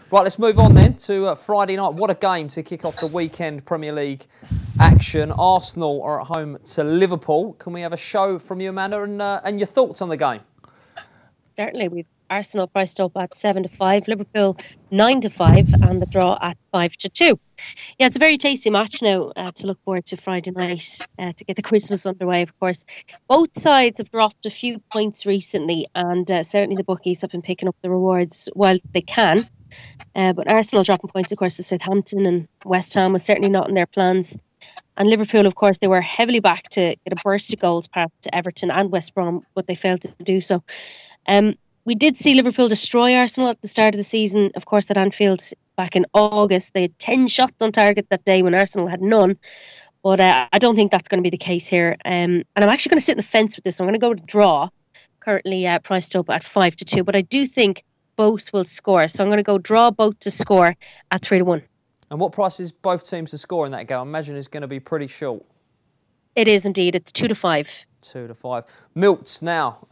Right, let's move on then to Friday night. What a game to kick off the weekend Premier League action. Arsenal are at home to Liverpool. Can we have a show from you, Amanda, and your thoughts on the game? Certainly, we've Arsenal priced up at 7-5, Liverpool 9-5, and the draw at 5-2. Yeah, it's a very tasty match now to look forward to Friday night to get the Christmas underway, of course. Both sides have dropped a few points recently, and certainly the bookies have been picking up the rewards while they can. But Arsenal dropping points, of course, to Southampton and West Ham was certainly not in their plans. And Liverpool, of course, they were heavily back to get a burst of goals past Everton and West Brom, but they failed to do so. We did see Liverpool destroy Arsenal at the start of the season, of course, at Anfield back in August. They had 10 shots on target that day when Arsenal had none. But I don't think that's going to be the case here. And I'm actually going to sit in the fence with this. I'm going to go with draw, currently priced up at 5-2. But I do think both will score. So I'm going to go draw both to score at 3-1. And what price is both teams to score in that game? I imagine it's going to be pretty short. It is indeed. It's 2-5. 2-5. Milts now.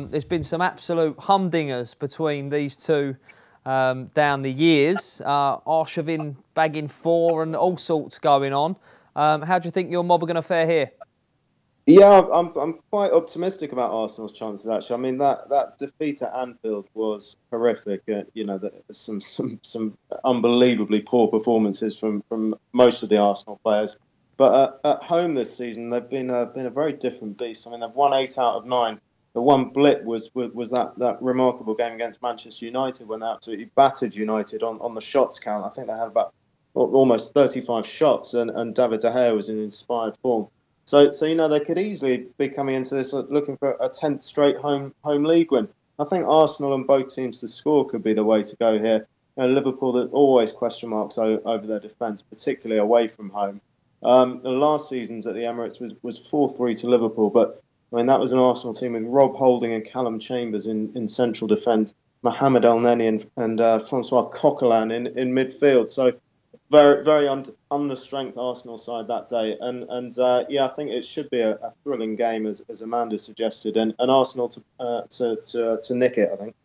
There's been some absolute humdingers between these two down the years. Arshavin bagging 4 and all sorts going on. How do you think your mob are going to fare here? Yeah, I'm quite optimistic about Arsenal's chances, actually. I mean, that defeat at Anfield was horrific. Some unbelievably poor performances from most of the Arsenal players. But at home this season, they've been a very different beast. I mean, they've won 8 out of 9. The one blip was that remarkable game against Manchester United when they absolutely battered United on the shots count. I think they had about almost 35 shots, and David De Gea was in inspired form. So they could easily be coming into this looking for a 10th straight home league win. I think Arsenal and both teams to score could be the way to go here. Liverpool, that always question marks over their defence, particularly away from home. The last season's at the Emirates was 4-3 to Liverpool, but I mean that was an Arsenal team with Rob Holding and Callum Chambers in central defence, Mohamed El Neni and Francois Coquelin in midfield. So very very under strength Arsenal side that day, and I think it should be a thrilling game as Amanda suggested, and Arsenal to nick it. I think.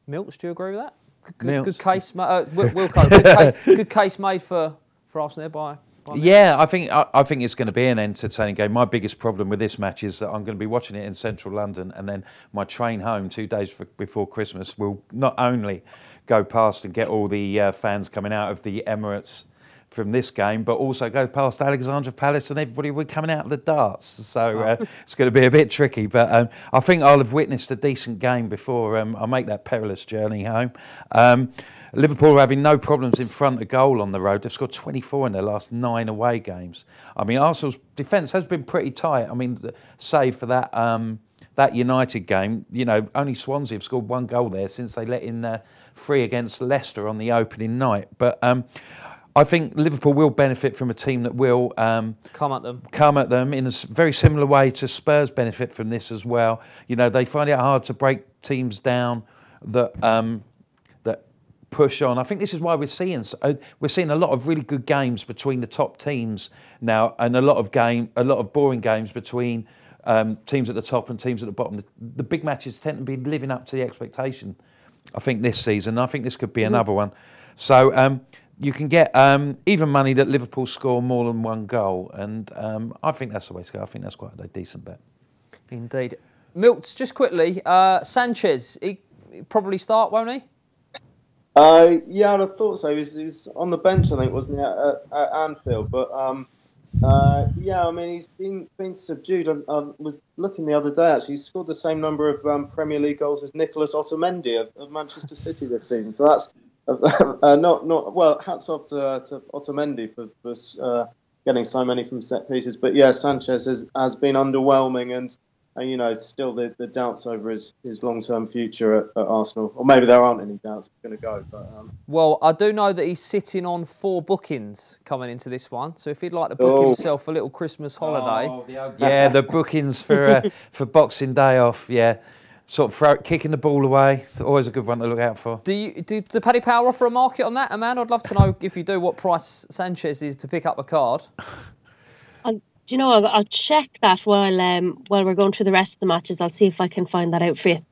Milts, do you agree with that? Good case, Wilco. Good case made for Arsenal there by. Yeah, I think it's going to be an entertaining game. My biggest problem with this match is that I'm going to be watching it in central London, and then my train home 2 days before Christmas will not only go past and get all the fans coming out of the Emirates from this game, but also go past Alexandra Palace and everybody will be coming out of the darts. So it's going to be a bit tricky, but I think I'll have witnessed a decent game before I make that perilous journey home. Liverpool are having no problems in front of goal on the road. They've scored 24 in their last 9 away games. I mean, Arsenal's defence has been pretty tight. I mean, save for that United game, only Swansea have scored 1 goal there since they let in 3 against Leicester on the opening night. But I think Liverpool will benefit from a team that will come at them in a very similar way to Spurs benefit from this as well. They find it hard to break teams down that push on. I think this is why we're seeing a lot of really good games between the top teams now, and a lot of boring games between teams at the top and teams at the bottom. The big matches tend to be living up to the expectation, I think, this season. I think this could be another one. So you can get even money that Liverpool score more than 1 goal, and I think that's the way to go. I think that's quite a decent bet. Indeed. Milts, just quickly, Sanchez, he'll probably start, won't he? Yeah, I'd have thought so. He was on the bench, I think, wasn't he, at Anfield? But yeah, I mean, he's been subdued. I was looking the other day. Actually, he scored the same number of Premier League goals as Nicolas Otamendi of Manchester City this season. So that's not well. Hats off to Otamendi for getting so many from set pieces. But yeah, Sanchez has been underwhelming, and still the doubts over his long-term future at Arsenal. Or maybe there aren't any doubts he's going to go. But well, I do know that he's sitting on 4 bookings coming into this one. So if he'd like to book himself a little Christmas holiday. Yeah, the bookings for Boxing Day off, yeah. Sort of kicking the ball away. Always a good one to look out for. Do Paddy Power offer a market on that, Amanda? I'd love to know, if you do, what price Sanchez is to pick up a card. I'll check that while we're going through the rest of the matches. I'll see if I can find that out for you.